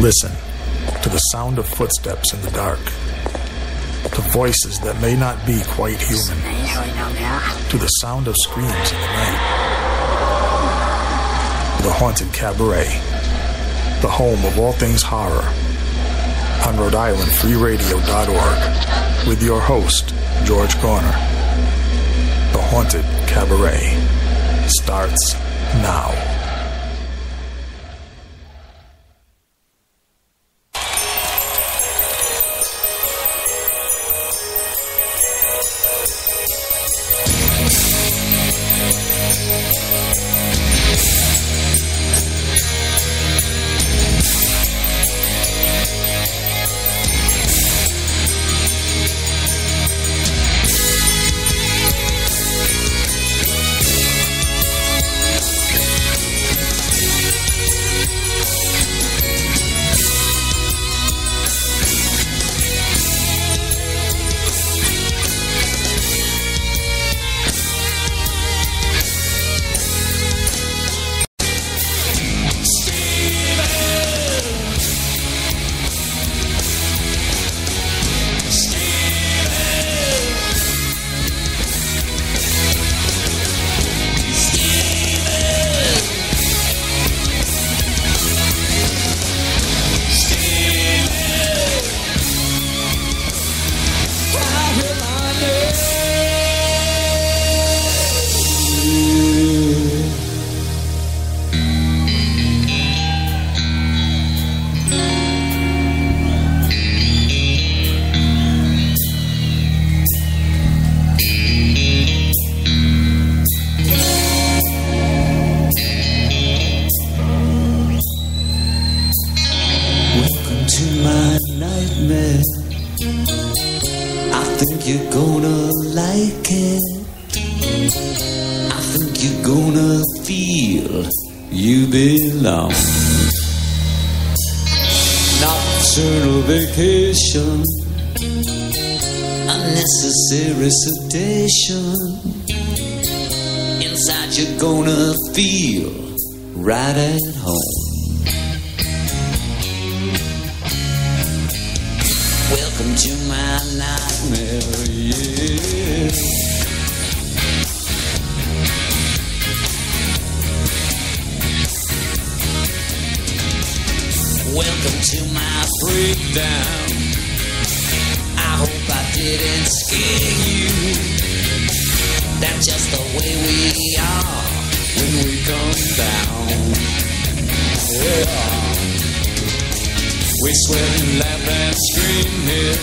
Listen to the sound of footsteps in the dark, to voices that may not be quite human, to the sound of screams in the night. The Haunted Cabaret, the home of all things horror, on Rhode Island FreeRadio.org, with your host, George Garner. The Haunted Cabaret starts now. Vacation, unnecessary sedation. Inside you're gonna feel right at home. Welcome to my nightmare, yeah. Welcome to my breakdown. I hope I didn't scare you. That's just the way we are when we come down. Yeah. We sweat and laugh and scream here,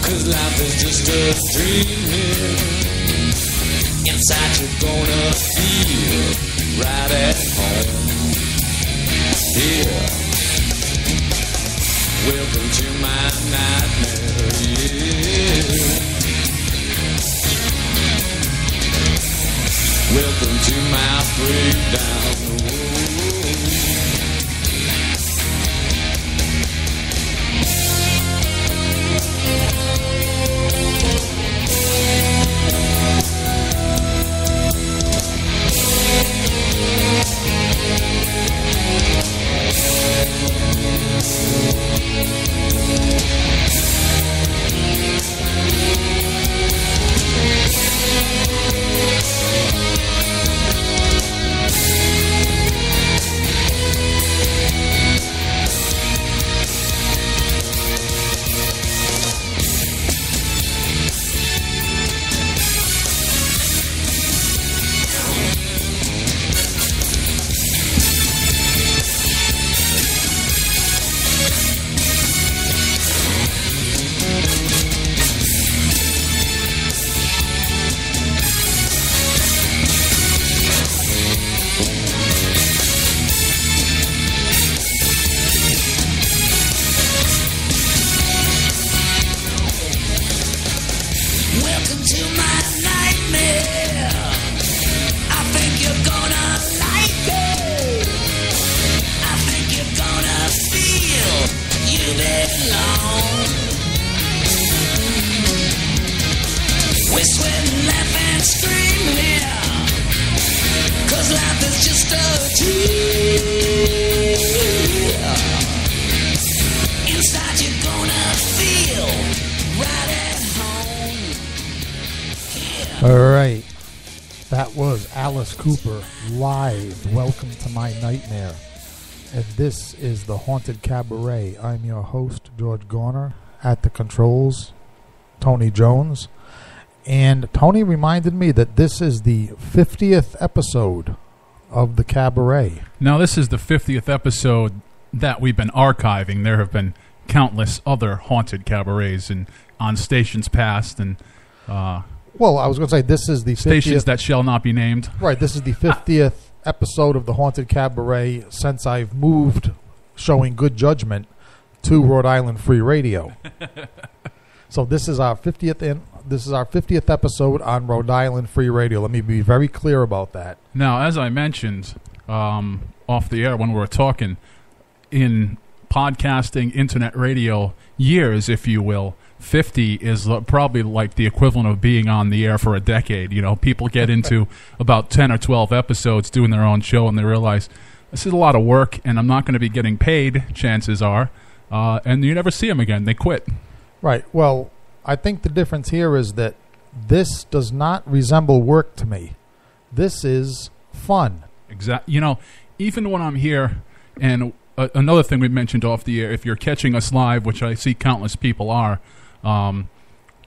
'cause life is just a dream here. Inside you're gonna feel right at home. Yeah. Welcome to my nightmare, yeah. Welcome to my breakdown. That was Alice Cooper live. Welcome to my nightmare. And this is the Haunted Cabaret. I'm your host, George Garner. At the controls, Tony Jones. And Tony reminded me that this is the 50th episode of the Cabaret. Now, this is the 50th episode that we've been archiving. There have been countless other haunted cabarets and on stations past and well, I was going to say this is the 50th, stations that shall not be named. Right, this is the 50th episode of the Haunted Cabaret since I've moved, showing good judgment, to Rhode Island Free Radio. So this is our 50th episode on Rhode Island Free Radio. Let me be very clear about that. Now, as I mentioned off the air when we were talking, in podcasting, internet radio years, if you will, 50 is probably like the equivalent of being on the air for a decade. You know, people get into about 10 or 12 episodes doing their own show, and they realize this is a lot of work, and I'm not going to be getting paid, chances are, and you never see them again. They quit. Right. Well, I think the difference here is that this does not resemble work to me. This is fun. Exactly. You know, even when I'm here, and another thing we mentioned off the air, if you're catching us live, which I see countless people are,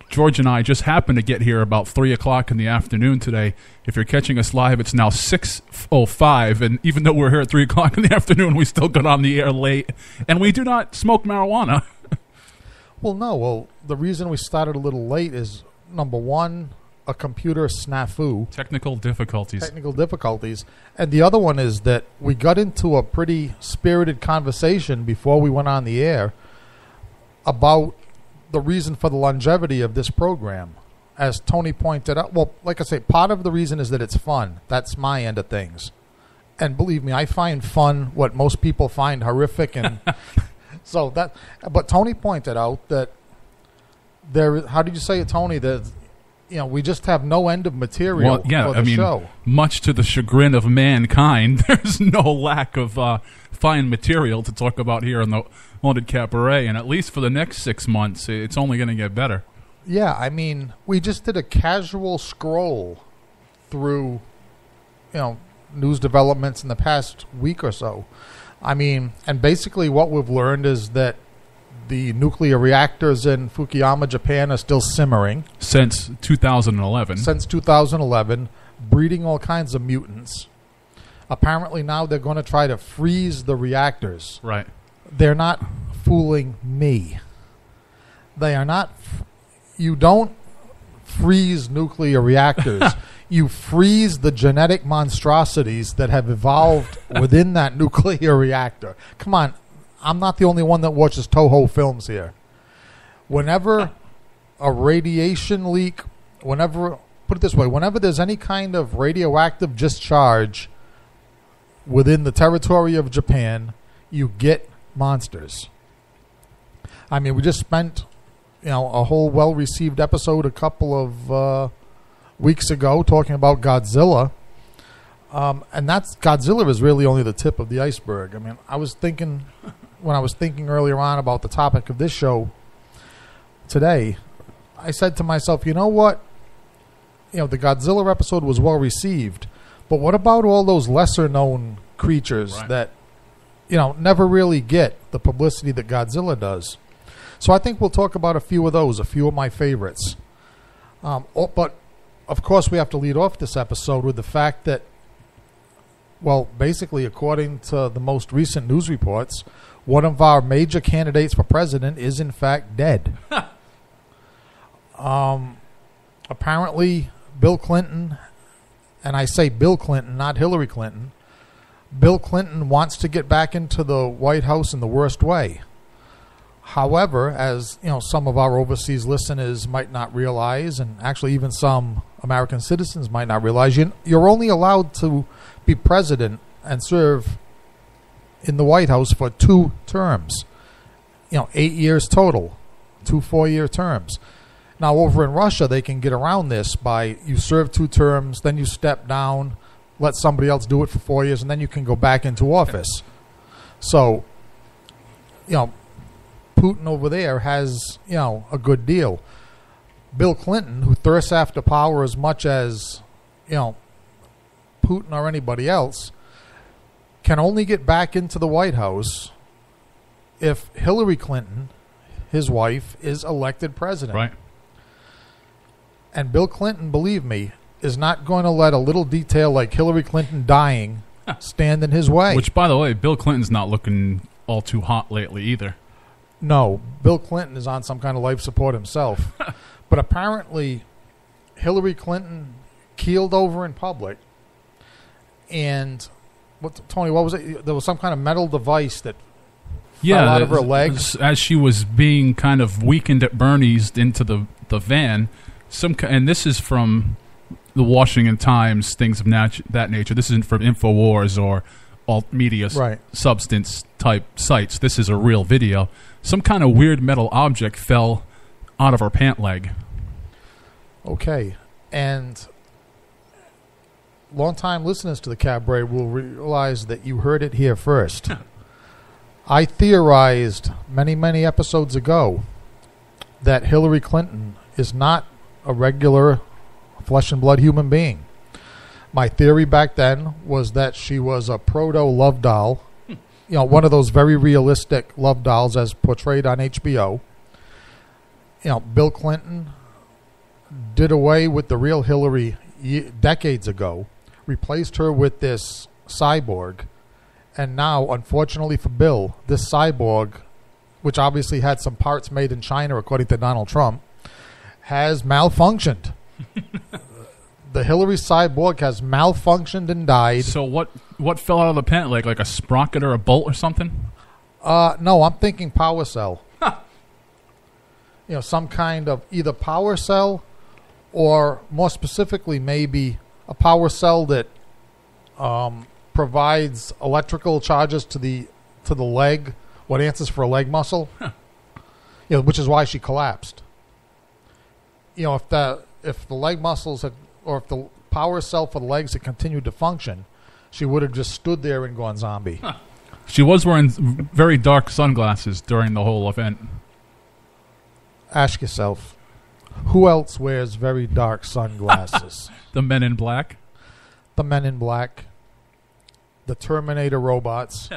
George and I just happened to get here about 3 o'clock in the afternoon today. If you're catching us live, it's now 6:05, and even though we're here at 3 o'clock in the afternoon, we still got on the air late, and we do not smoke marijuana. Well, no. Well, the reason we started a little late is, number one, a computer snafu. Technical difficulties. And the other one is that we got into a pretty spirited conversation before we went on the air about the reason for the longevity of this program. As Tony pointed out, well, like I say, part of the reason is that it's fun. That's my end of things. And believe me, I find fun what most people find horrific. And so that, but Tony pointed out that there, how did you say it, Tony? That, you know, we just have no end of material for the show. Much to the chagrin of mankind, there's no lack of fine material to talk about here in the Haunted Cabaret, and at least for the next 6 months, it's only going to get better. Yeah, I mean, we just did a casual scroll through, you know, news developments in the past week or so. I mean, and basically what we've learned is that the nuclear reactors in Fukuyama, Japan, are still simmering. Since 2011. Breeding all kinds of mutants. Apparently now they're going to try to freeze the reactors. Right. They're not fooling me. They are not. You don't freeze nuclear reactors. You freeze the genetic monstrosities that have evolved within that nuclear reactor. Come on. I'm not the only one that watches Toho films here. Whenever a radiation leak, put it this way, whenever there's any kind of radioactive discharge within the territory of Japan, you get monsters. I mean, we just spent, you know, a whole well-received episode a couple of weeks ago talking about Godzilla. And Godzilla is really only the tip of the iceberg. I mean, when I was thinking earlier on about the topic of this show today, I said to myself, you know what? You know, the Godzilla episode was well received, but what about all those lesser known creatures that, you know, never really get the publicity that Godzilla does? So I think we'll talk about a few of those, a few of my favorites. But of course, we have to lead off this episode with the fact that, well, basically, according to the most recent news reports, one of our major candidates for president is, in fact, dead. Apparently, Bill Clinton, and I say Bill Clinton, not Hillary Clinton, Bill Clinton wants to get back into the White House in the worst way. However, as you know, some of our overseas listeners might not realize, and actually even some American citizens might not realize, you're only allowed to be president and serve in the White House for 2 terms. You know, 8 years total, 2 4-year terms. Now, over in Russia, they can get around this by you serve 2 terms, then you step down, let somebody else do it for 4 years, and then you can go back into office. So, you know, Putin over there has, you know, a good deal. Bill Clinton, who thirsts after power as much as, you know, Putin or anybody else, can only get back into the White House if Hillary Clinton, his wife, is elected president. Right. And Bill Clinton, believe me, is not going to let a little detail like Hillary Clinton dying stand in his way. Which, by the way, Bill Clinton's not looking all too hot lately either. No, Bill Clinton is on some kind of life support himself. But apparently, Hillary Clinton keeled over in public. And, Tony, what was it? There was some kind of metal device that fell out of her legs. As she was being kind of weakened at Bernie's into the van. And this is from the Washington Times, things of that nature. This isn't from InfoWars or alt media substance type sites. This is a real video. Some kind of weird metal object fell out of her pant leg. Okay. And long-time listeners to the Cabaret will realize that you heard it here first. I theorized many, many episodes ago that Hillary Clinton is not a regular flesh and blood human being. My theory back then was that she was a proto love doll, one of those very realistic love dolls as portrayed on HBO. Bill Clinton did away with the real Hillary decades ago, replaced her with this cyborg, and now, unfortunately for Bill, this cyborg, which obviously had some parts made in China according to Donald Trump, has malfunctioned. The Hillary cyborg has malfunctioned and died. So what fell out of the pant leg, like a sprocket or a bolt or something? No, I'm thinking power cell. Some kind of either power cell or more specifically maybe a power cell that provides electrical charges to the leg, what answers for a leg muscle, which is why she collapsed. If the leg muscles had, or if the power cell for the legs had continued to function, she would have just stood there and gone zombie. She was wearing very dark sunglasses during the whole event. Ask yourself, who else wears very dark sunglasses? The Men in Black? The Men in Black. The Terminator robots.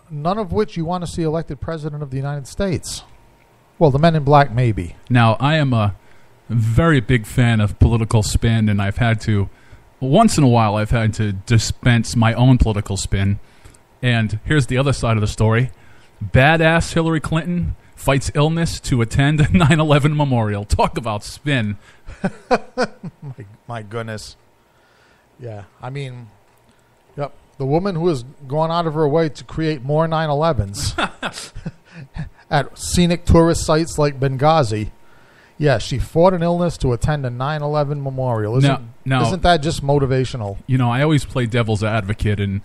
None of which you want to see elected president of the United States. Well, the Men in Black, maybe. Now, I am a very big fan of political spin, and once in a while, I've had to dispense my own political spin. And here's the other side of the story. Badass Hillary Clinton fights illness to attend a 9/11 memorial. Talk about spin. my goodness. Yeah, I mean, yep. The woman who has gone out of her way to create more 9/11s at scenic tourist sites like Benghazi. Yeah, she fought an illness to attend a 9/11 memorial. Isn't that just motivational? I always play devil's advocate, and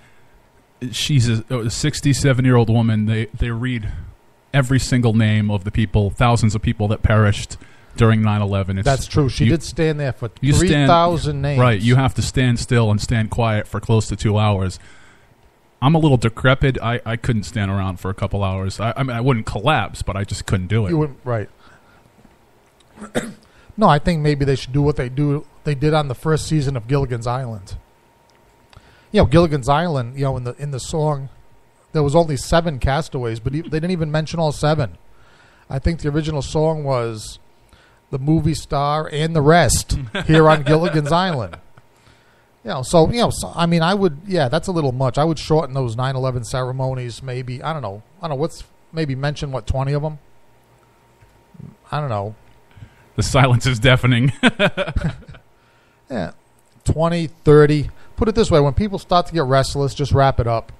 she's a 67-year-old woman. They read every single name of the people, thousands of people that perished during 9/11. That's true. She did stand there for 3,000 names. Right. You have to stand still and stand quiet for close to 2 hours. I'm a little decrepit. I couldn't stand around for a couple hours. I mean, I wouldn't collapse, but I just couldn't do it. You wouldn't, right. No, I think maybe they should do what they did on the first season of Gilligan's Island. Gilligan's Island, in the song, there was only 7 castaways, but they didn't even mention all 7. I think the original song was the movie star and the rest here on Gilligan's Island. So I mean, I would, that's a little much. I would shorten those 9/11 ceremonies, maybe. I don't know, maybe mention 20 of them. I don't know. The silence is deafening. 20, 30. Put it this way: when people start to get restless, just wrap it up.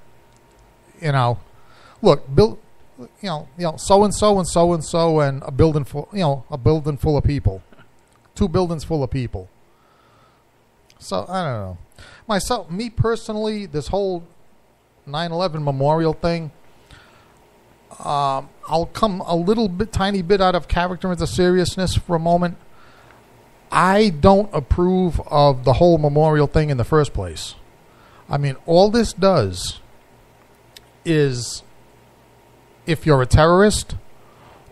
Look, Bill. So and so and so and so, and a building full of people, 2 buildings full of people. So I don't know. Me personally, this whole 9/11 memorial thing. I'll come a tiny bit out of character into seriousness for a moment. I don't approve of the whole memorial thing in the first place. I mean, all this does is, if you're a terrorist,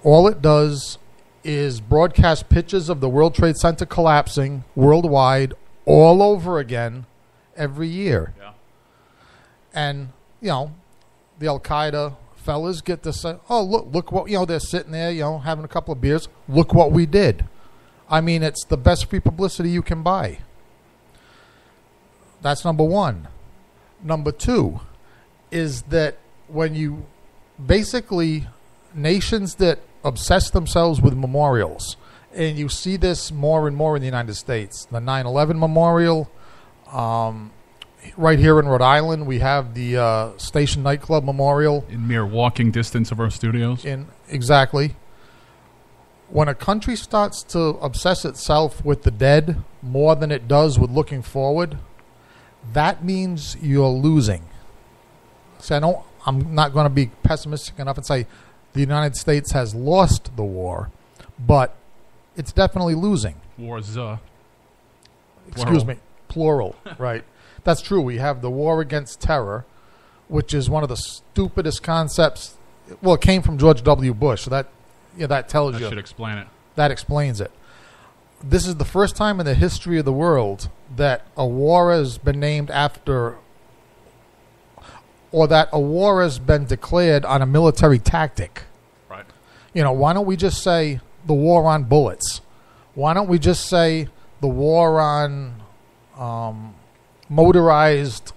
all it does is broadcast pictures of the World Trade Center collapsing worldwide all over again every year. Yeah. And, the Al-Qaeda fellas get to say, oh, look what, they're sitting there, having a couple of beers. Look what we did. I mean, it's the best free publicity you can buy. That's number one. Number two is that when you basically, nations that obsess themselves with memorials, and you see this more and more in the United States, the 9/11 memorial, right here in Rhode Island, we have the Station Nightclub Memorial. In mere walking distance of our studios. Exactly. When a country starts to obsess itself with the dead more than it does with looking forward, that means you're losing. So I'm not going to be pessimistic enough and say the United States has lost the war, but it's definitely losing. Wars, Excuse me, plural, right. That's true. We have the war against terror, which is one of the stupidest concepts. Well, it came from George W. Bush, so that tells you. That should explain it. That explains it. This is the first time in the history of the world that a war has been named after, or that a war has been declared on a military tactic. Right. Why don't we just say the war on bullets? Why don't we just say the war on motorized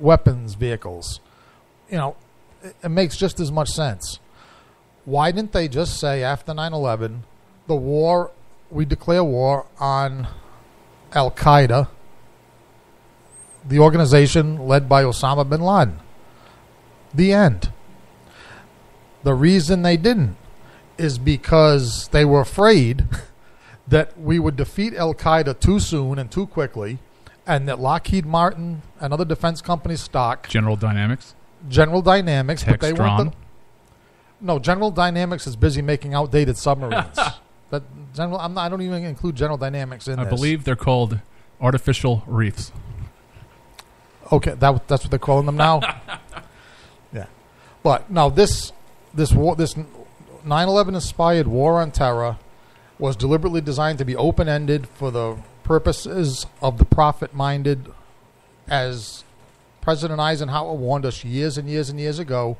weapons vehicles? It makes just as much sense. Why didn't they just say after 9/11, we declare war on Al-Qaeda, the organization led by Osama bin Laden? The end. The reason they didn't is because they were afraid that we would defeat Al-Qaeda too soon and too quickly, and that Lockheed Martin and other defense companies' stock... General Dynamics, but they weren't... No, General Dynamics is busy making outdated submarines. I don't even include General Dynamics in this. I believe they're called artificial reefs. Okay, that's what they're calling them now? Yeah. But, no, this 9/11 inspired war on terror was deliberately designed to be open-ended for the purposes of the profit-minded, as President Eisenhower warned us years and years and years ago.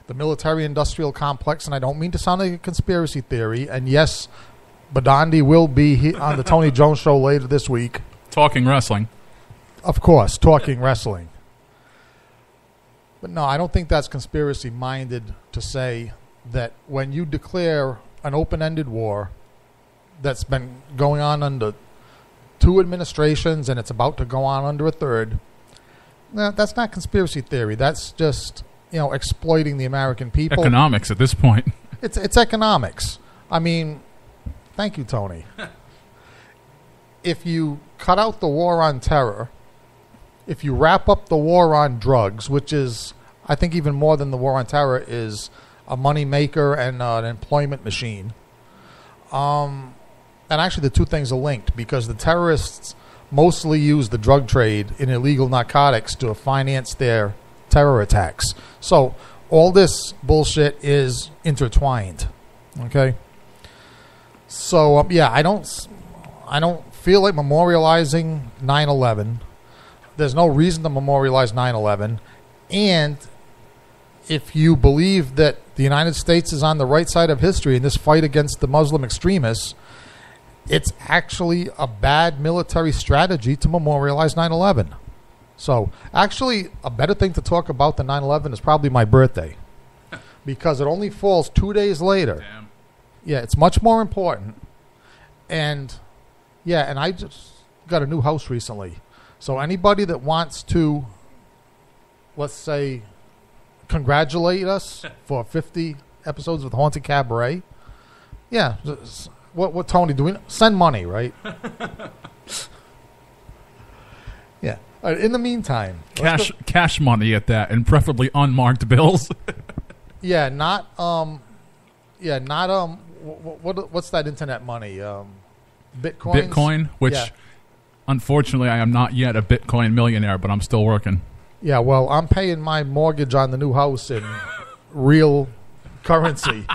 The military-industrial complex, and I don't mean to sound like a conspiracy theory, and yes, Badandi will be on the Tony Jones Show later this week. Talking wrestling. Of course, talking wrestling. But no, I don't think that's conspiracy-minded to say that when you declare an open-ended war that's been going on under 2 administrations and it's about to go on under a 3rd, no, that's not conspiracy theory. That's just... exploiting the American people. Economics at this point. It's economics. I mean, thank you, Tony. If you cut out the war on terror, if you wrap up the war on drugs, which is, I think even more than the war on terror, is a money maker and an employment machine. And actually the two things are linked, because the terrorists mostly use the drug trade in illegal narcotics to finance their terror attacks. So all this bullshit is intertwined. Okay. So I don't feel like memorializing 9/11. There's no reason to memorialize 9/11. And if you believe that the United States is on the right side of history in this fight against the Muslim extremists, it's actually a bad military strategy to memorialize 9/11. So, actually, a better thing to talk about than 9/11 is probably my birthday, because it only falls 2 days later. Damn. Yeah, it's much more important. And I just got a new house recently. So anybody that wants to, let's say, congratulate us for 50 episodes of the Haunted Cabaret, yeah, what Tony doing? Send money, right? Yeah. In the meantime, cash money at that, and preferably unmarked bills. What's that internet money? Bitcoin. Bitcoin, which unfortunately I am not yet a Bitcoin millionaire, but I'm still working. Yeah, well, I'm paying my mortgage on the new house in real currency.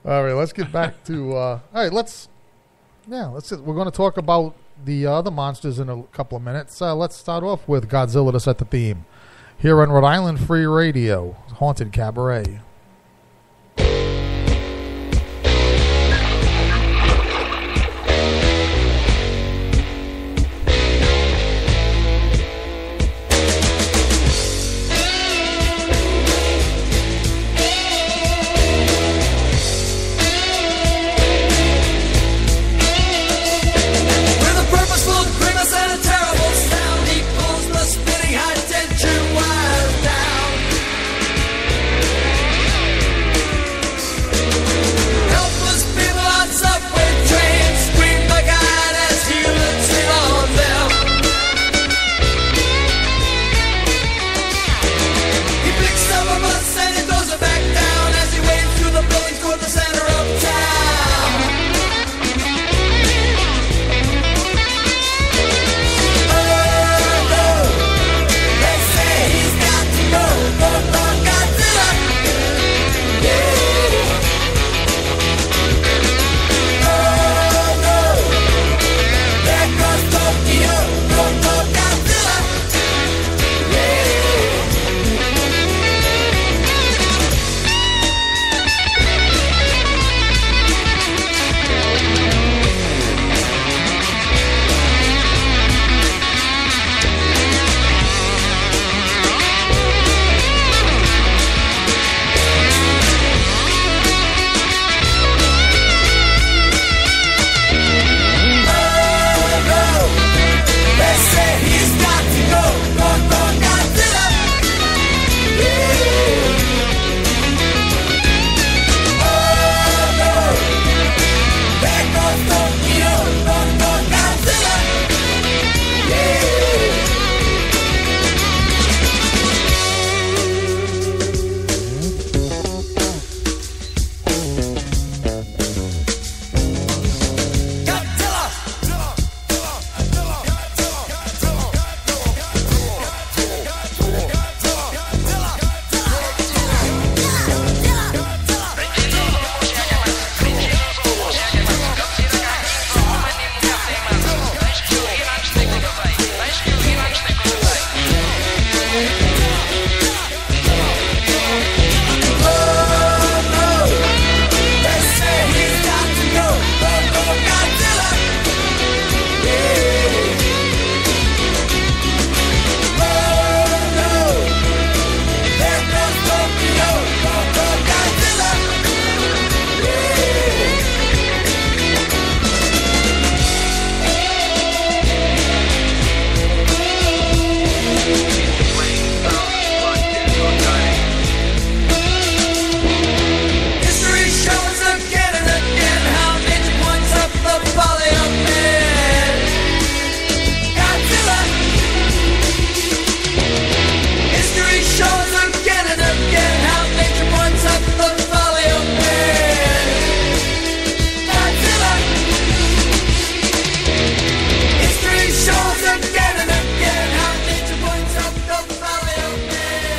All right, let's get back to. All right, we're going to talk about the other monsters in a couple of minutes. Let's start off with Godzilla to set the theme. Here on Rhode Island Free Radio, Haunted Cabaret.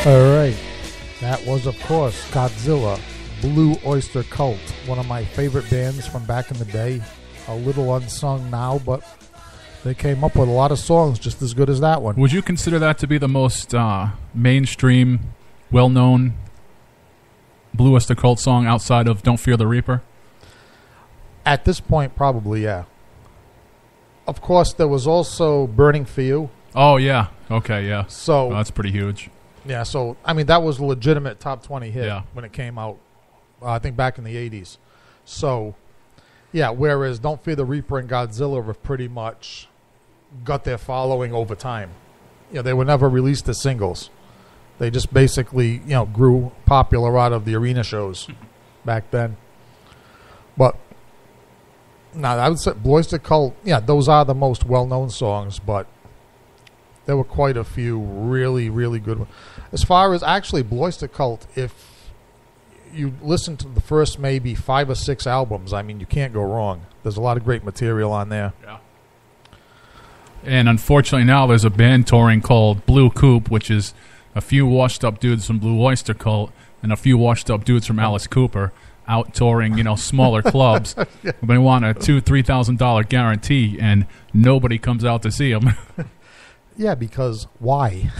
All right. That was, of course, Godzilla, Blue Oyster Cult, one of my favorite bands from back in the day. A little unsung now, but they came up with a lot of songs just as good as that one. Would you consider that to be the most mainstream, well-known Blue Oyster Cult song outside of Don't Fear the Reaper? At this point, probably, yeah. Of course, there was also Burning for You. Oh, yeah. Okay, yeah. So that's pretty huge. Yeah, so, I mean, that was a legitimate top 20 hit Yeah. when it came out, I think back in the 80s. So, yeah, whereas Don't Fear the Reaper and Godzilla have pretty much got their following over time. You know, they were never released as singles. They just basically, you know, grew popular out of the arena shows back then. But, no, I would say Blue Oyster Cult, yeah, those are the most well-known songs, but there were quite a few really, really good ones. As far as actually Blue Oyster Cult, if you listen to the first maybe 5 or 6 albums, I mean, you can't go wrong. There's a lot of great material on there. Yeah. And unfortunately now there's a band touring called Blue Coupe, which is a few washed-up dudes from Blue Oyster Cult and a few washed-up dudes from Alice Cooper. out touring, smaller clubs. They want a $2,000-$3,000 guarantee, and nobody comes out to see them. Yeah, because why?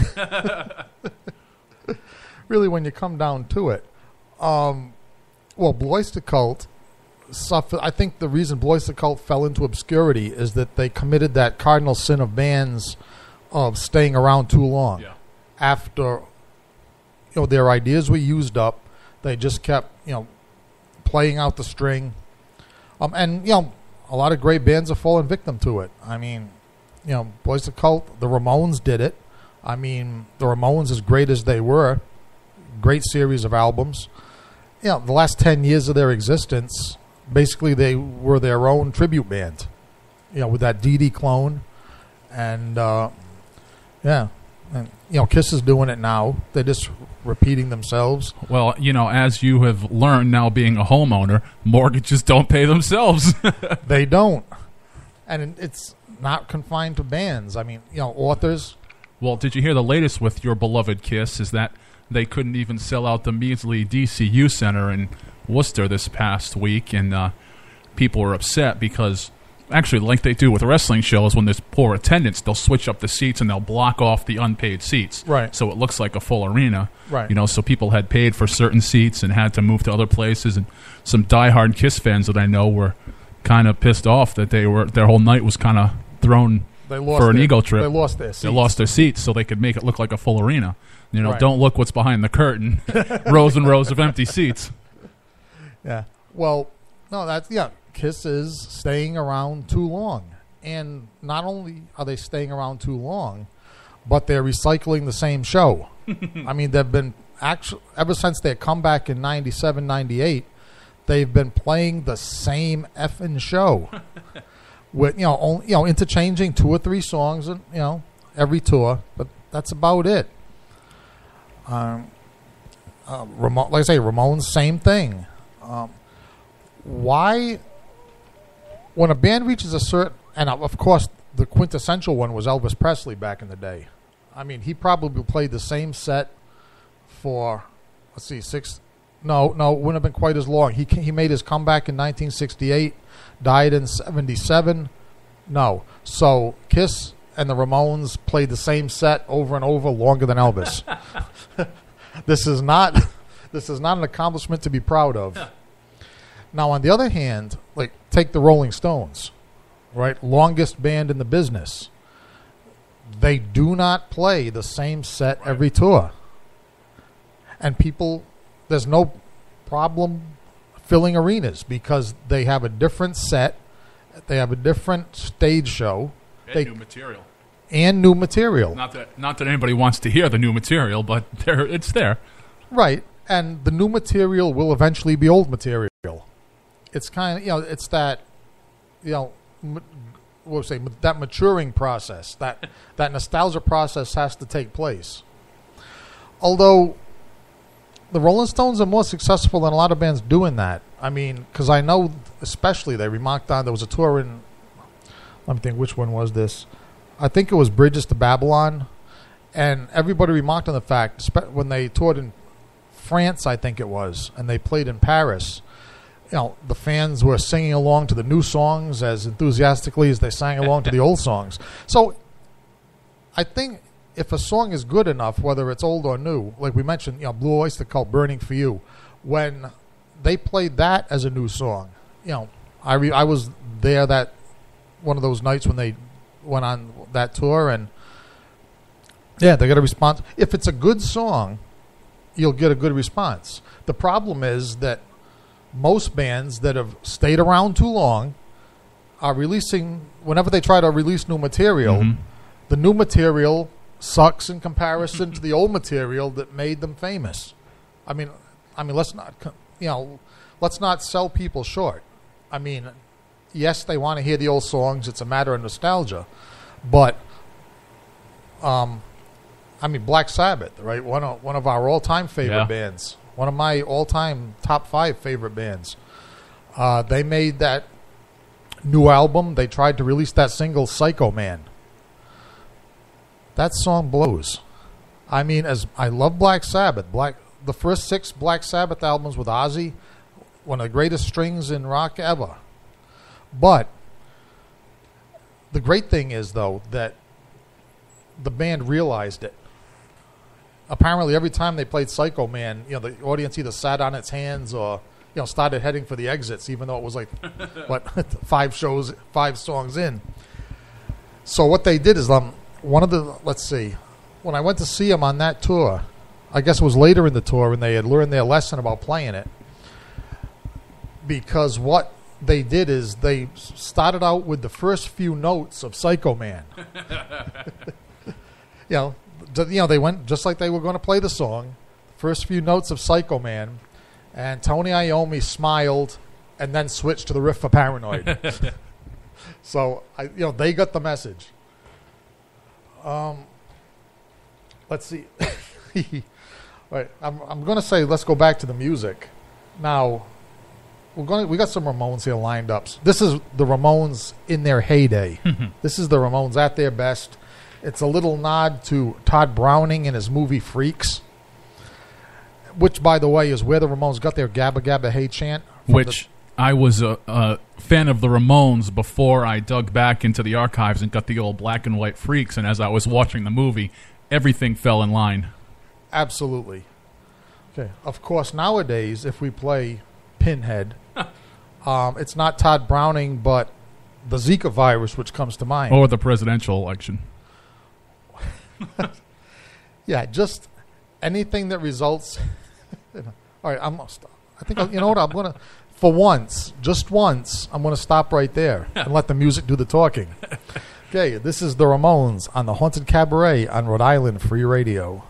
Really, when you come down to it. Blois the Cult suffered. I think the reason Blois the Cult fell into obscurity is that they committed that cardinal sin of bands of staying around too long. Yeah. After their ideas were used up, they just kept playing out the string, and a lot of great bands have fallen victim to it. I mean, Blois the Cult, the Ramones did it. I mean, the Ramones, as great as they were, great series of albums. The last 10 years of their existence, basically they were their own tribute band, with that Dee Dee clone. And, Kiss is doing it now. They're just repeating themselves. Well, as you have learned now being a homeowner, mortgages don't pay themselves. They don't. And it's not confined to bands. I mean, authors. Well, did you hear the latest with your beloved Kiss is that they couldn't even sell out the measly DCU Center in Worcester this past week, and people were upset because, actually, like they do with wrestling shows, when there's poor attendance, they'll switch up the seats and they'll block off the unpaid seats. Right. So it looks like a full arena. Right. So people had paid for certain seats and had to move to other places, and some diehard Kiss fans that I know were kind of pissed off that their whole night was kind of thrown for an ego trip. They lost their seats. They lost their seats so they could make it look like a full arena. Right. Don't look what's behind the curtain. Rows and rows of empty seats. Yeah. Well, no, Kiss is staying around too long. And not only are they staying around too long, but they're recycling the same show. I mean, they've been ever since their comeback in 97, 98, they've been playing the same effing show. With interchanging 2 or 3 songs and every tour, but that's about it. Like I say, Ramones, same thing. Why, when a band reaches a certain, and of course the quintessential one was Elvis Presley back in the day. I mean, he probably played the same set for, it wouldn't have been quite as long. He made his comeback in 1968, died in 77. No. So Kiss and the Ramones played the same set over and over longer than Elvis. This is not an accomplishment to be proud of. Now, on the other hand, like take the Rolling Stones, right? Longest band in the business. They do not play the same set every tour. And there's no problem filling arenas because they have a different set. They have a different stage show. And new material. And new material. Not that anybody wants to hear the new material, but it's there. Right. And the new material will eventually be old material. It's kind of, it's that, that maturing process, that nostalgia process has to take place. Although the Rolling Stones are more successful than a lot of bands doing that. I mean, because I know, especially, they remarked on, there was a tour in, let me think, which one was this? I think it was Bridges to Babylon. And everybody remarked on the fact, when they toured in France, I think it was, and they played in Paris, the fans were singing along to the new songs as enthusiastically as they sang along to the old songs. So I think if a song is good enough, whether it's old or new, like we mentioned, Blue Oyster Cult, Burning for You, when they played that as a new song, I was there that one of those nights when they went on that tour, and they got a response. If it's a good song, you'll get a good response. The problem is that most bands that have stayed around too long are releasing, whenever they try to release new material, the new material sucks in comparison to the old material that made them famous. I mean, let's not sell people short. I mean, yes, they want to hear the old songs. It's a matter of nostalgia, but Black Sabbath, right? One of our all-time favorite bands. One of my all-time top 5 favorite bands. They made that new album. They tried to release that single, Psycho Man. That song blows. I mean, as I love Black Sabbath. The first 6 Black Sabbath albums with Ozzy, one of the greatest strings in rock ever. But the great thing is, though, that the band realized it. Apparently, every time they played Psycho Man, the audience either sat on its hands or started heading for the exits, even though it was like five songs in. So what they did is when I went to see them on that tour, I guess it was later in the tour, and they had learned their lesson about playing it. Because what they did is they started out with the first few notes of Psycho Man. They went just like they were going to play the song, first few notes of Psycho Man, and Tony Iommi smiled and then switched to the riff for Paranoid. So they got the message. Let's see. Right, I'm going to say let's go back to the music. Now, we got some Ramones here lined up. This is the Ramones in their heyday. This is the Ramones at their best. It's a little nod to Todd Browning in his movie Freaks, which, by the way, is where the Ramones got their Gabba Gabba Hey chant. Which I was a fan of the Ramones before I dug back into the archives and got the old black and white Freaks, and as I was watching the movie, everything fell in line. Absolutely. Okay. Of course, nowadays, if we play Pinhead, it's not Todd Browning, but the Zika virus, which comes to mind. Or the presidential election. Yeah, just anything that results. All right, I think you know what I'm gonna. For once, just once, I'm gonna stop right there and let the music do the talking. Okay, this is the Ramones on the Haunted Cabaret on Rhode Island Free Radio.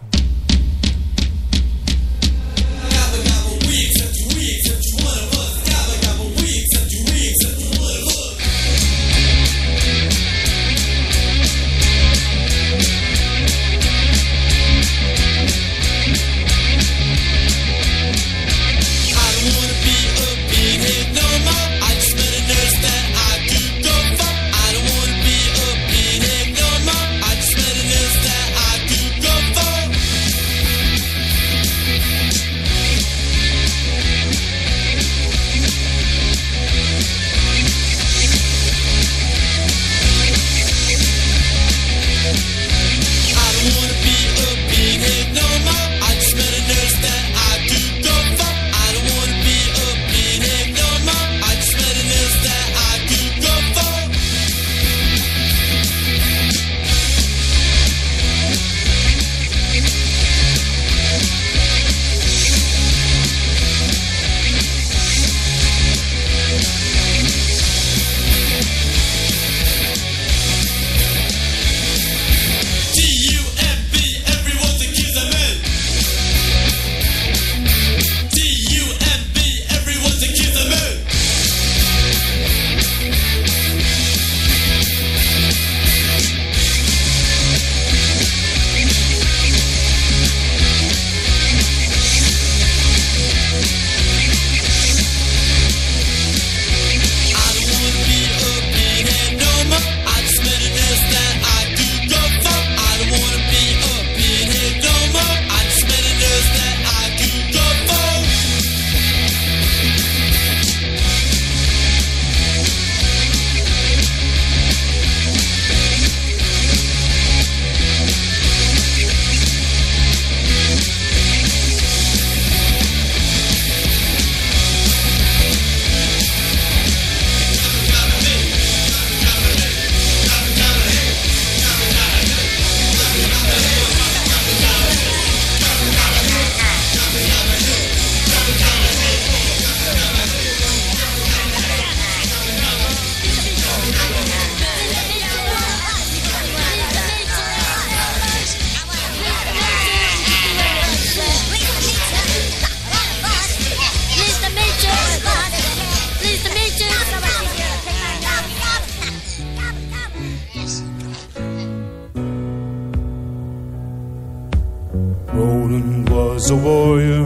Roland was a warrior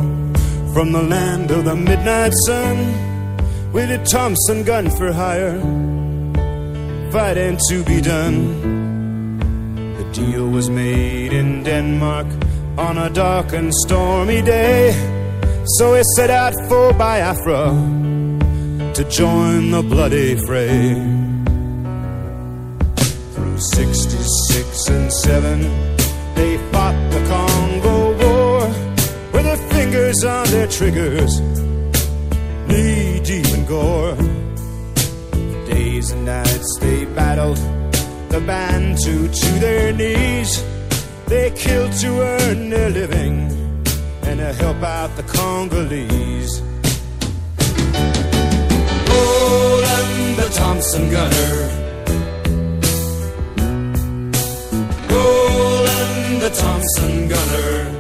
from the land of the midnight sun, with a Thompson gun for hire, fighting to be done. The deal was made in Denmark on a dark and stormy day, so he set out for Biafra to join the bloody fray. Through 66 and 7, they fought the Congo War, with their fingers on their triggers, knee deep in gore. Days and nights they battled the Bantu to their knees. They killed to earn their living and to help out the Congolese. Roland the Thompson gunner, Roland the Thompson gunner.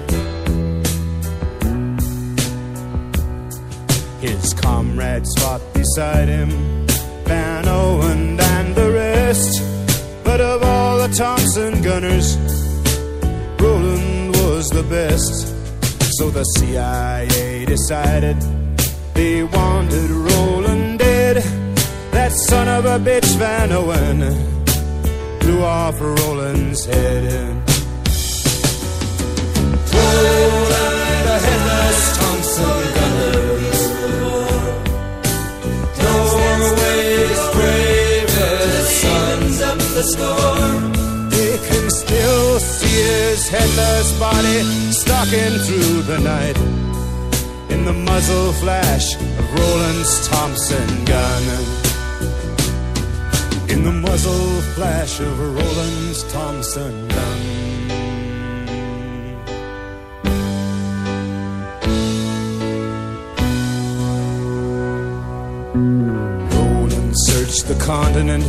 His comrades fought beside him, Van Owen and the rest. But of all the Thompson gunners, Roland was the best. So the CIA decided they wanted Roland dead. That son of a bitch Van Owen blew off Roland's head. Roland, the headless Thompson gunner, Norway's bravest sons of the score. They can still see his headless body stalking through the night in the muzzle flash of Roland's Thompson gun. In the muzzle flash of Roland's Thompson gun. Roland searched the continent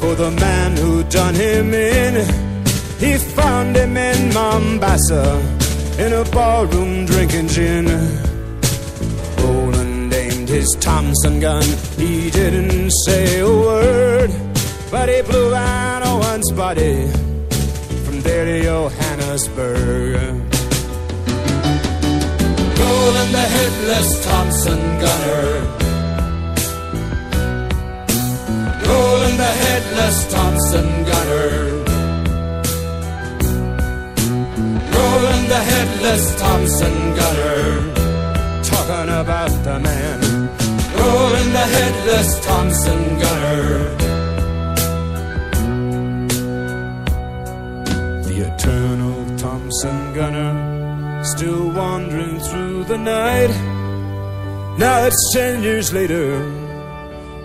for the man who done him in. He found him in Mombasa, in a ballroom drinking gin. Roland aimed his Thompson gun, he didn't say a word, but he blew Van Owen's body from there to Johannesburg. Roland the headless Thompson gunner, Roland the headless Thompson gunner, Roland the headless Thompson gunner. Talking about the man, Roland the headless Thompson gunner. The eternal Thompson gunner, still wandering through the night. Now it's 10 years later,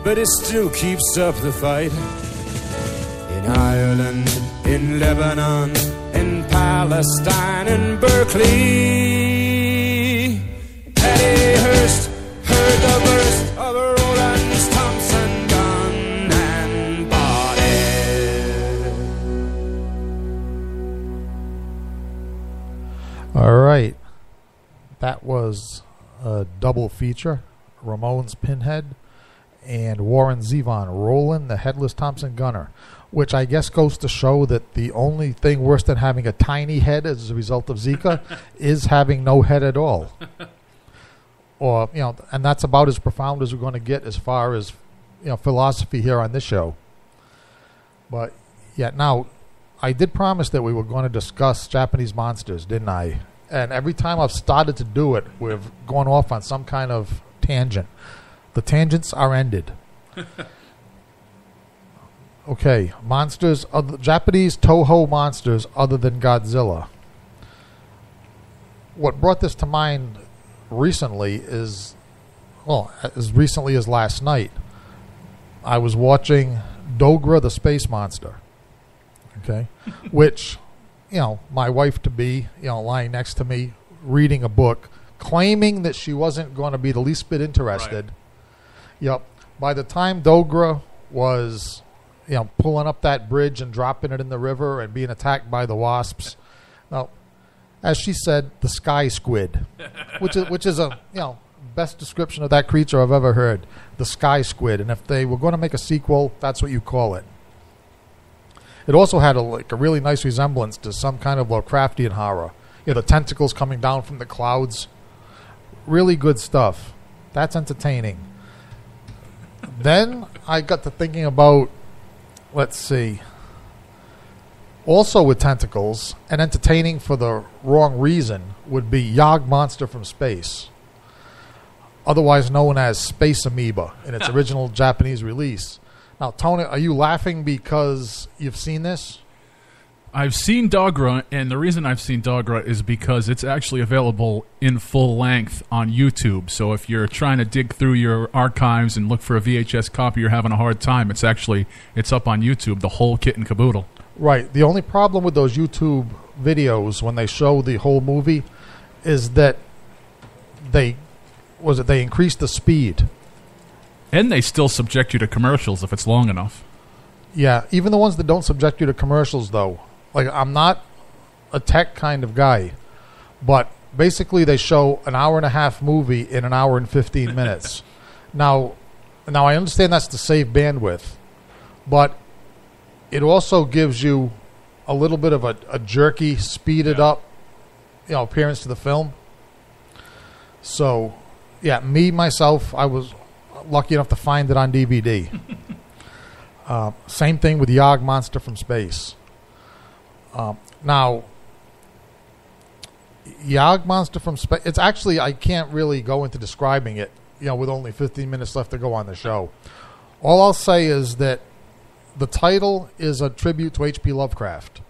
but it still keeps up the fight. In Ireland, in Lebanon, in Palestine, in Berkeley, Patty Hearst heard the burst of Roland's Thompson gun and body. All right. That was a double feature. Ramones Pinhead and Warren Zevon, Roland the Headless Thompson Gunner, which I guess goes to show that the only thing worse than having a tiny head as a result of Zika is having no head at all. Or, and that's about as profound as we're going to get as far as, philosophy here on this show. But, yeah, now, I did promise that we were going to discuss Japanese monsters, didn't I? And every time I've started to do it, we've gone off on some kind of tangent. The tangents are ended. Okay, monsters, Japanese Toho monsters other than Godzilla. What brought this to mind recently is, as recently as last night, I was watching Dogra the Space Monster. Okay, which, my wife-to-be, lying next to me, reading a book, claiming that she wasn't going to be the least bit interested. Right. Yep. By the time Dogra was, pulling up that bridge and dropping it in the river and being attacked by the wasps, now, as she said, the sky squid, which is a best description of that creature I've ever heard, the sky squid. And if they were going to make a sequel, that's what you call it. It also had a really nice resemblance to some kind of Lovecraftian horror. The tentacles coming down from the clouds. Really good stuff. That's entertaining. Then I got to thinking about, let's see, also with tentacles and entertaining for the wrong reason would be Yog Monster from Space. otherwise known as Space Amoeba in its original Japanese release. Now, Tony, are you laughing because you've seen this? I've seen Dogra, and the reason I've seen Dogra is because it's actually available in full length on YouTube. So if you're trying to dig through your archives and look for a VHS copy, you're having a hard time. It's up on YouTube, the whole kit and caboodle. Right. The only problem with those YouTube videos when they show the whole movie is that they increase the speed. And they still subject you to commercials if it's long enough. Yeah, even the ones that don't subject you to commercials, though. Like, I'm not a tech kind of guy, but basically they show an hour-and-a-half movie in an hour and 15 minutes. Now I understand that's to save bandwidth, but it also gives you a little bit of a jerky, speeded up, appearance to the film. So, yeah, myself, I was lucky enough to find it on DVD. Same thing with Yog Monster from Space. Now, Yog Monster from Space, it's actually, I can't really go into describing it, with only 15 minutes left to go on the show. All I'll say is that the title is a tribute to H.P. Lovecraft,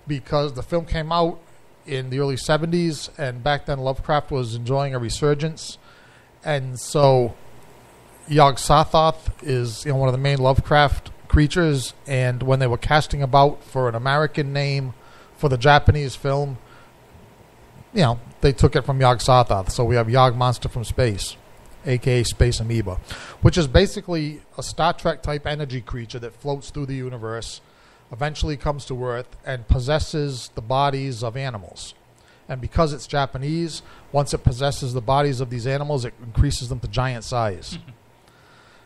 because the film came out in the early 70s, and back then Lovecraft was enjoying a resurgence. And so Yog-Sothoth is one of the main Lovecraft creatures, and when they were casting about for an American name for the Japanese film, they took it from Yog-Sothoth. So we have Yog Monster from Space, a.k.a. Space Amoeba, which is basically a Star Trek-type energy creature that floats through the universe, eventually comes to Earth, and possesses the bodies of animals. And because it's Japanese, once it possesses the bodies of these animals, it increases them to giant size.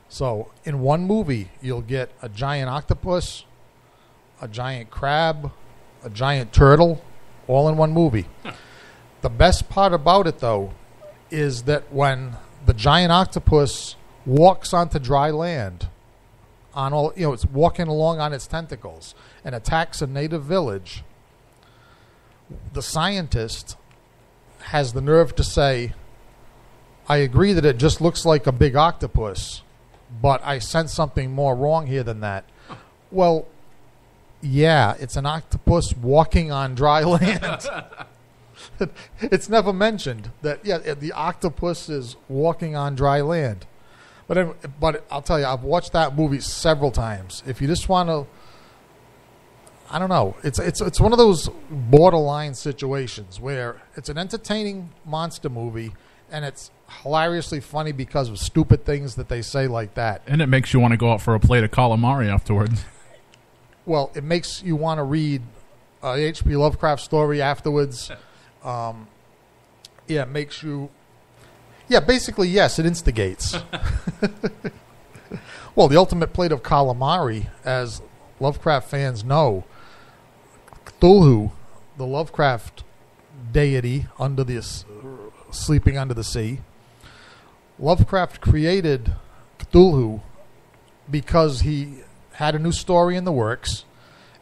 So in one movie, you'll get a giant octopus, a giant crab, a giant turtle, all in one movie. The best part about it, though, is that when the giant octopus walks onto dry land, it's walking along on its tentacles and attacks a native village, the scientist has the nerve to say, I agree that it just looks like a big octopus, but I sense something more wrong here than that. Well, yeah, it's an octopus walking on dry land. It's never mentioned that, the octopus is walking on dry land. But I'll tell you, I've watched that movie several times. If you just want to, I don't know, it's one of those borderline situations where it's an entertaining monster movie, and it's hilariously funny because of stupid things that they say like that. And it makes you want to go out for a plate of calamari afterwards. Well, it makes you want to read H.P. Lovecraft story afterwards. It makes you... Yeah, basically, yes, it instigates. Well, the ultimate plate of calamari, as Lovecraft fans know, Cthulhu, the Lovecraft deity sleeping under the sea, Lovecraft created Cthulhu because he had a new story in the works,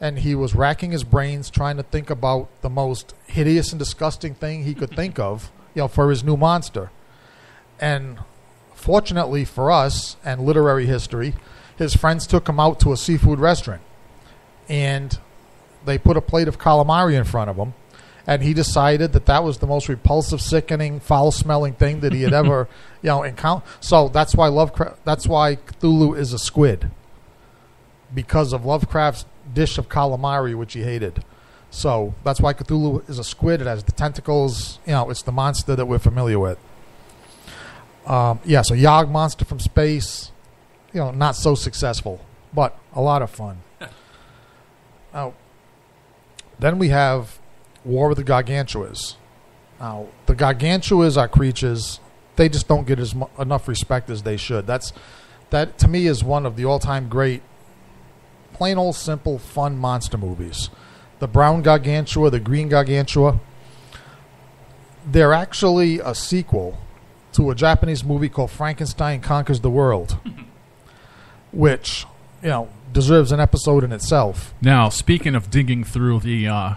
and he was racking his brains trying to think about the most hideous and disgusting thing he could think of, for his new monster. And fortunately for us and literary history, his friends took him out to a seafood restaurant, and they put a plate of calamari in front of him, and he decided that was the most repulsive, sickening, foul-smelling thing that he had ever, encountered. So that's why Cthulhu is a squid, because of Lovecraft's dish of calamari, which he hated. So that's why Cthulhu is a squid. It has the tentacles. It's the monster that we're familiar with. So Yog Monster from Space, not so successful, but a lot of fun. Now, then we have War of the Gargantuas. Now, the Gargantuas are creatures, they just don't get enough respect as they should. That to me is one of the all-time great, plain old simple, fun monster movies. The brown Gargantua, the green Gargantua, they're actually a sequel to a Japanese movie called Frankenstein Conquers the World, which, deserves an episode in itself. Now, speaking of digging through the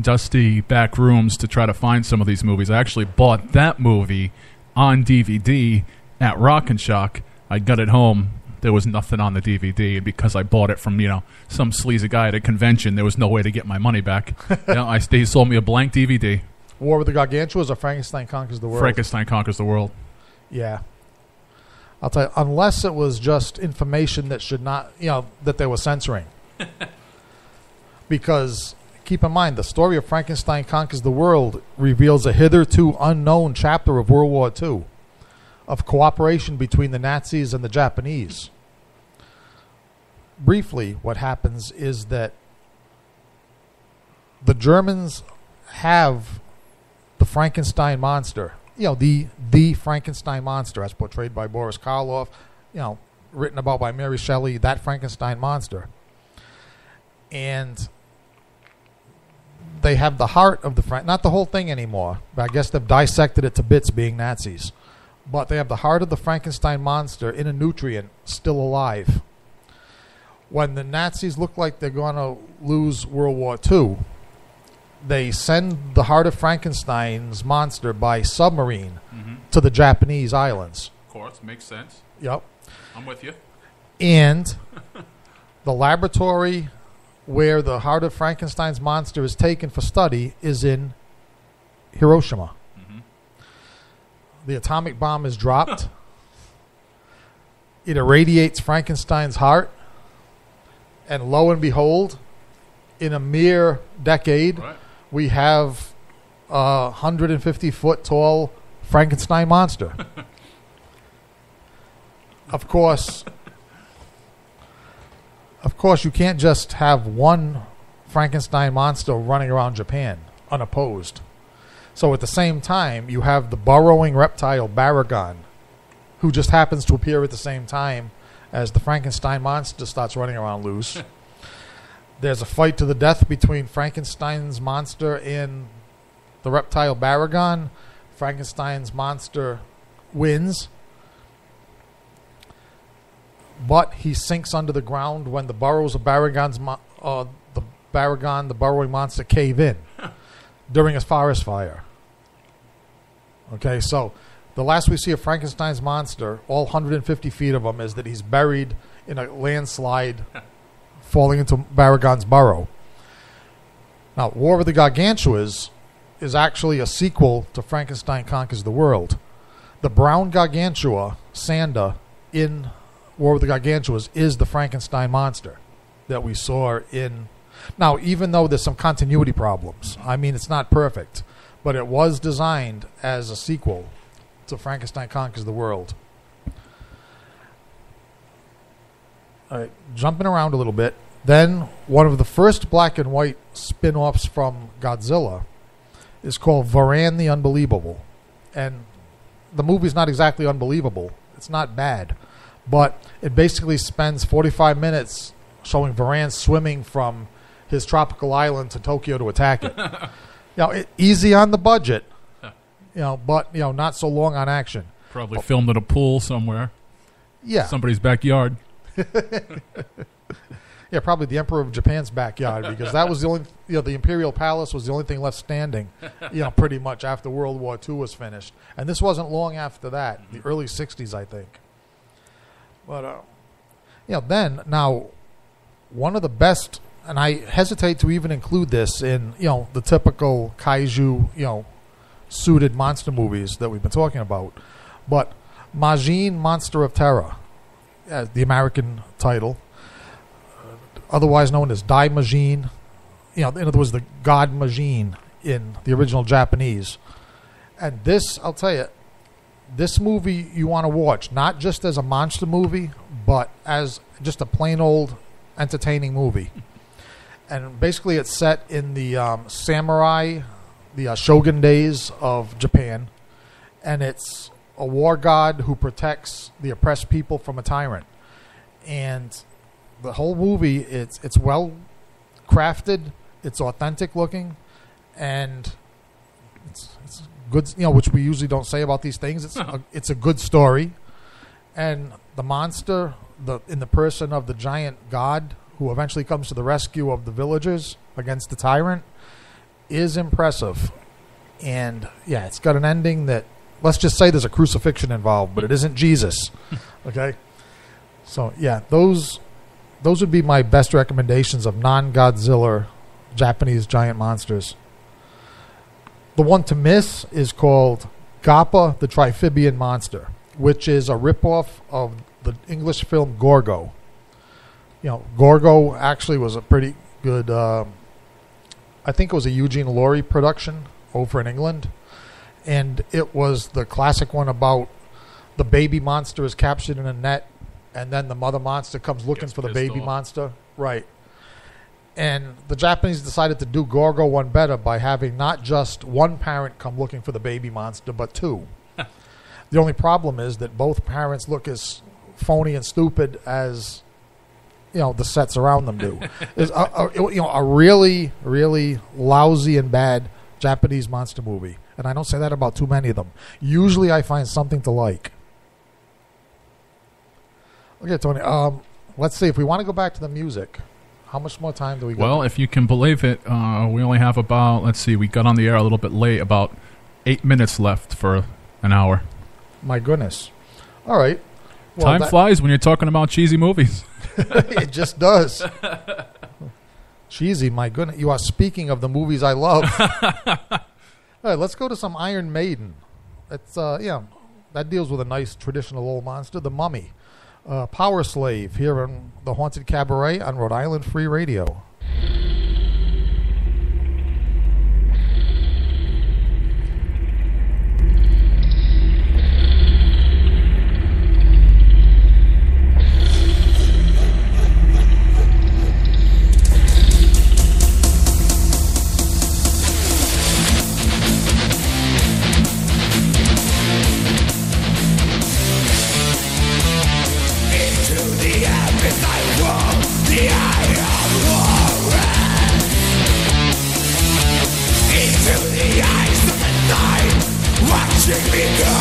dusty back rooms to try to find some of these movies, I actually bought that movie on DVD at Rock and Shock. I got it home. There was nothing on the DVD, and because I bought it from some sleazy guy at a convention, there was no way to get my money back. They sold me a blank DVD. War with the Gargantuas or Frankenstein Conquers the World? Frankenstein Conquers the World. Yeah. I'll tell you, unless it was just information that should not, that they were censoring. Because keep in mind, the story of Frankenstein Conquers the World reveals a hitherto unknown chapter of World War II of cooperation between the Nazis and the Japanese. Briefly, what happens is that the Germans have the Frankenstein monster, the Frankenstein monster as portrayed by Boris Karloff, written about by Mary Shelley, that Frankenstein monster. And they have the heart of the not the whole thing anymore, but I guess they've dissected it to bits, being Nazis. But they have the heart of the Frankenstein monster in a nutrient still alive. When the Nazis look like they're going to lose World War II, they send the heart of Frankenstein's monster by submarine to the Japanese islands. Of course, makes sense. Yep. I'm with you. And the laboratory where the heart of Frankenstein's monster is taken for study is in Hiroshima. The atomic bomb is dropped. It irradiates Frankenstein's heart. And lo and behold, in a mere decade, we have a 150-foot tall Frankenstein monster. Of course, you can't just have one Frankenstein monster running around Japan unopposed. So at the same time, you have the burrowing reptile Baragon, who just happens to appear at the same time as the Frankenstein monster starts running around loose. There's a fight to the death between Frankenstein's monster and the reptile Baragon. Frankenstein's monster wins, but he sinks under the ground when the burrows of Baragon's the burrowing monster, cave in during a forest fire. Okay, so the last we see of Frankenstein's monster, all 150 feet of him, is that he's buried in a landslide falling into Baragon's burrow. Now, War of the Gargantuas is actually a sequel to Frankenstein Conquers the World. The brown Gargantua, Sanda, in War of the Gargantuas is the Frankenstein monster that we saw in... Now, even though there's some continuity problems, I mean, it's not perfect, but it was designed as a sequel to Frankenstein Conquers the World. All right, jumping around a little bit. Then, one of the first black and white spin-offs from Godzilla is called Varan the Unbelievable. And the movie's not exactly unbelievable. It's not bad. But it basically spends 45 minutes showing Varan swimming from his tropical island to Tokyo to attack it. Easy on the budget, but not so long on action. Probably filmed at a pool somewhere. Yeah, somebody's backyard. Yeah, probably the Emperor of Japan's backyard, because that was the only, the Imperial Palace was the only thing left standing, pretty much after World War II was finished. And this wasn't long after that, the early 60s, I think. But, then, now, one of the best, and I hesitate to even include this in, the typical kaiju, suited monster movies that we've been talking about, but Majin, Monster of Terror, as the American title, otherwise known as Dai Majin, in other words, the God Majin in the original Japanese. And this, I'll tell you, this movie you want to watch, not just as a monster movie, but as just a plain old entertaining movie. And basically it's set in the samurai, the shogun days of Japan. And it's a war god who protects the oppressed people from a tyrant. And the whole movie, it's well crafted, it's authentic looking, and it's good, which we usually don't say about these things. It's a good story. And the monster, in the person of the giant god who eventually comes to the rescue of the villagers against the tyrant, is impressive. And yeah, it's got an ending that let's just say there's a crucifixion involved, but it isn't Jesus. Okay? So, yeah, those would be my best recommendations of non-Godzilla Japanese giant monsters. The one to miss is called Gappa the Triphibian Monster, which is a ripoff of the English film Gorgo. You know, Gorgo actually was a pretty good, I think it was a Eugene Laurie production over in England. And it was the classic one about the baby monster is captured in a net, and then the mother monster comes looking for the baby monster. Right. And the Japanese decided to do Gorgo one better by having not just one parent come looking for the baby monster, but two. The only problem is that both parents look as phony and stupid as, you know, the sets around them do. It's a really, really lousy and bad Japanese monster movie. And I don't say that about too many of them. Usually I find something to like. Okay, Tony, let's see. If we want to go back to the music, how much more time do we got? Well, if you can believe it, we only have about, let's see, we got on the air a little bit late, about 8 minutes left for an hour. My goodness. All right. Well, time flies when you're talking about cheesy movies. It just does. Cheesy, my goodness. You are speaking of the movies I love. All right, let's go to some Iron Maiden. It's that deals with a nice traditional old monster, the Mummy. Power Slave here on the Haunted Cabaret on Rhode Island Free Radio. Be a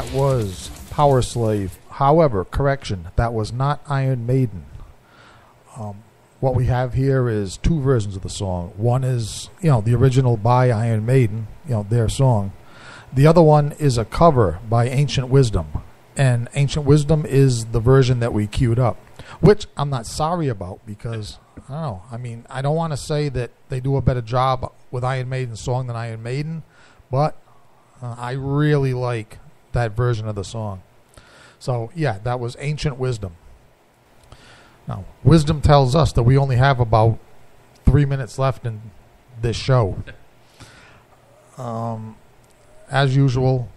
that was Power Slave. However, correction, that was not Iron Maiden. What we have here is two versions of the song. One is, the original by Iron Maiden, their song. The other one is a cover by Ancient Wisdom. And Ancient Wisdom is the version that we queued up, which I'm not sorry about because, I don't know. I mean, I don't want to say that they do a better job with Iron Maiden's song than Iron Maiden, but I really like that version of the song. So, yeah, that was Ancient Wisdom. Now, wisdom tells us that we only have about 3 minutes left in this show. As usual,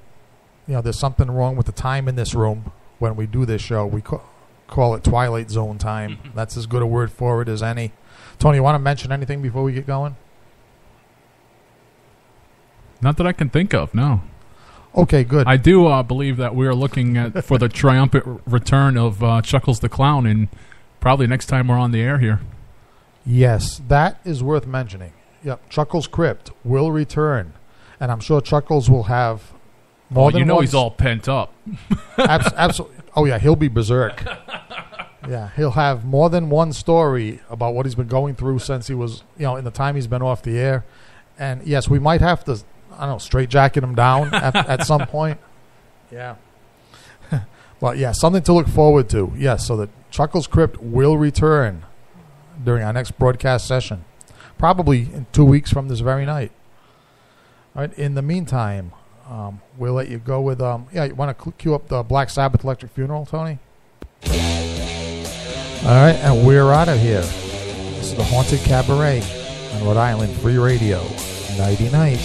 there's something wrong with the time in this room when we do this show. We call it Twilight Zone time. That's as good a word for it as any. Tony, you want to mention anything before we get going? Not that I can think of, no. Okay, good. I do believe that we are looking at for the triumphant return of Chuckles the Clown, and probably next time we're on the air here. Yes, that is worth mentioning. Yep, Chuckles Crypt will return, and I'm sure Chuckles will have more than one. He's all pent up. Absolutely. Oh, yeah, he'll be berserk. Yeah, he'll have more than one story about what he's been going through since he was, in the time he's been off the air. And, yes, we might have to, straitjacket him down at some point. Yeah. But, yeah, something to look forward to. Yes, so the Chuckles Crypt will return during our next broadcast session, probably in 2 weeks from this very night. All right, in the meantime, we'll let you go with, you want to cue up the Black Sabbath Electric Funeral, Tony? All right, and we're out of here. This is the Haunted Cabaret on Rhode Island Free Radio. Nighty-night.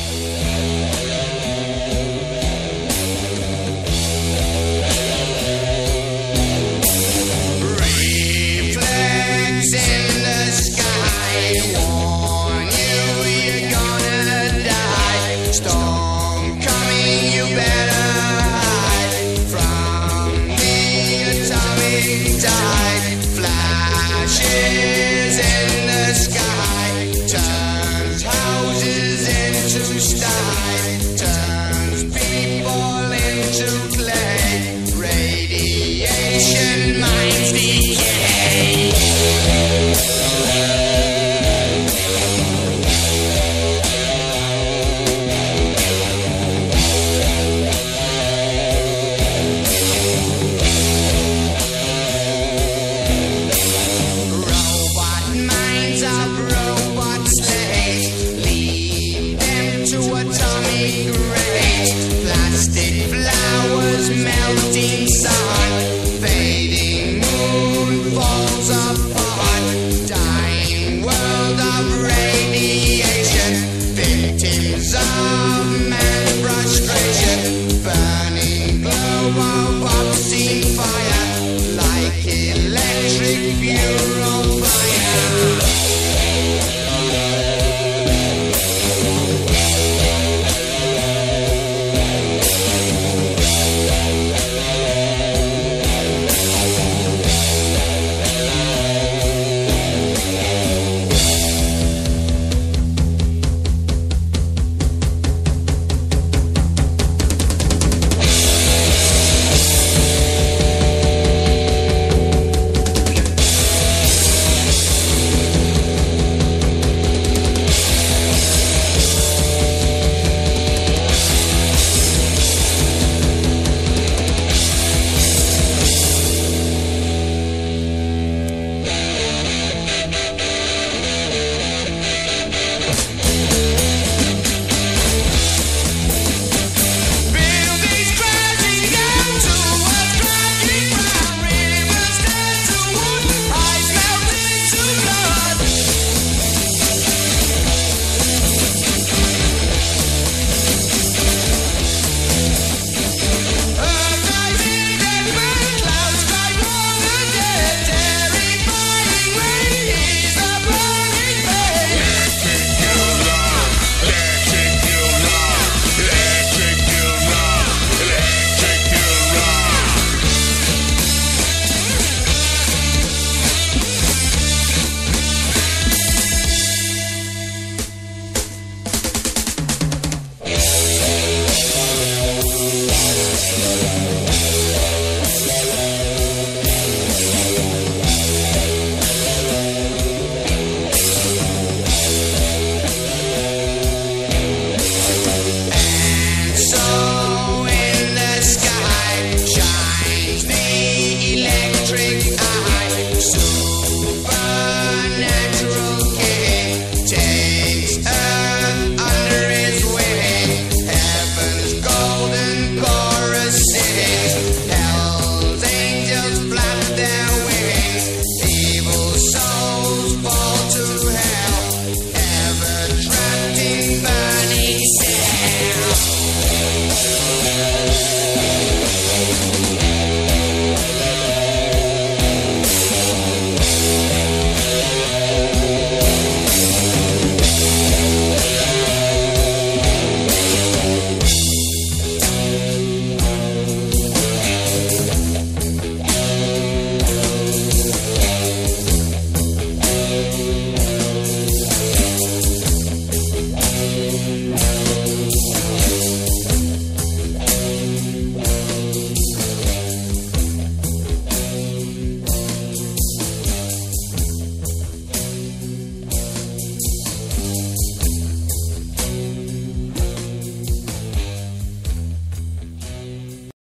Burning glow of obscene fire.